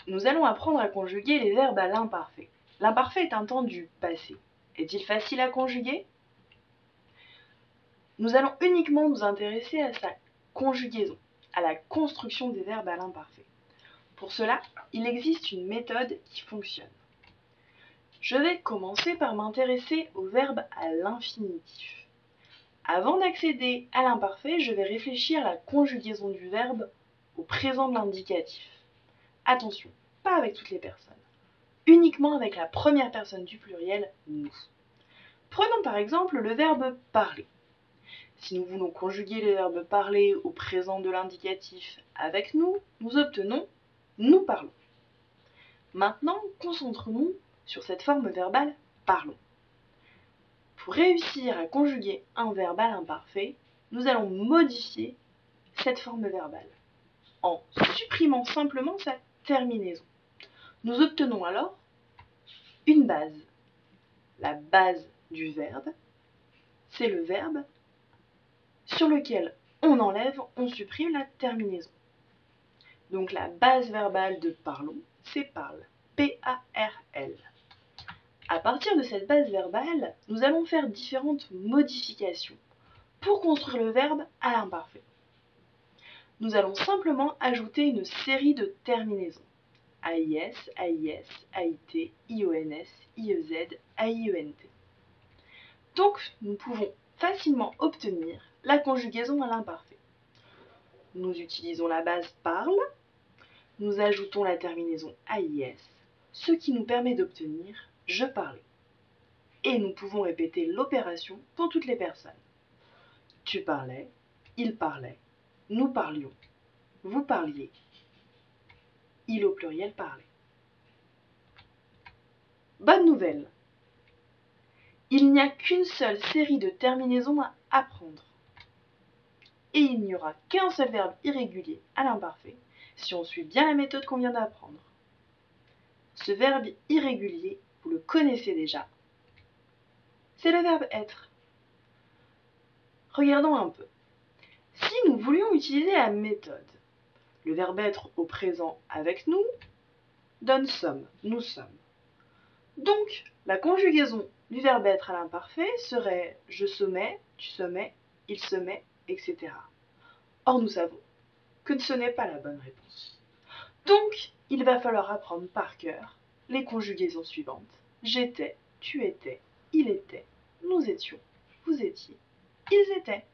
Nous allons apprendre à conjuguer les verbes à l'imparfait. L'imparfait est un temps du passé. Est-il facile à conjuguer? Nous allons uniquement nous intéresser à sa conjugaison, à la construction des verbes à l'imparfait. Pour cela, il existe une méthode qui fonctionne. Je vais commencer par m'intéresser au verbe à l'infinitif. Avant d'accéder à l'imparfait, je vais réfléchir à la conjugaison du verbe au présent de l'indicatif. Attention, pas avec toutes les personnes, uniquement avec la première personne du pluriel, nous. Prenons par exemple le verbe parler. Si nous voulons conjuguer le verbe parler au présent de l'indicatif avec nous, nous obtenons nous parlons. Maintenant, concentrons-nous sur cette forme verbale parlons. Pour réussir à conjuguer un verbe à l'imparfait, nous allons modifier cette forme verbale en supprimant simplement sa terminaison. Nous obtenons alors une base. La base du verbe, c'est le verbe sur lequel on enlève, on supprime la terminaison. Donc la base verbale de parlons, c'est parle. P-A-R-L. À partir de cette base verbale, nous allons faire différentes modifications pour construire le verbe à l'imparfait. Nous allons simplement ajouter une série de terminaisons. AIS, AIS, AIT, IONS, IEZ, AIENT. Donc, nous pouvons facilement obtenir la conjugaison à l'imparfait. Nous utilisons la base parle, nous ajoutons la terminaison AIS, ce qui nous permet d'obtenir je parlais. Et nous pouvons répéter l'opération pour toutes les personnes. Tu parlais, il parlait, nous parlions, vous parliez, il au pluriel parlait. Bonne nouvelle! Il n'y a qu'une seule série de terminaisons à apprendre. Et il n'y aura qu'un seul verbe irrégulier à l'imparfait si on suit bien la méthode qu'on vient d'apprendre. Ce verbe irrégulier, vous le connaissez déjà. C'est le verbe être. Regardons un peu. Si nous voulions utiliser la méthode, le verbe être au présent avec nous donne sommes, nous sommes. Donc, la conjugaison du verbe être à l'imparfait serait je sommais, tu sommais, il sommait, etc. Or, nous savons que ce n'est pas la bonne réponse. Donc, il va falloir apprendre par cœur les conjugaisons suivantes. J'étais, tu étais, il était, nous étions, vous étiez, ils étaient.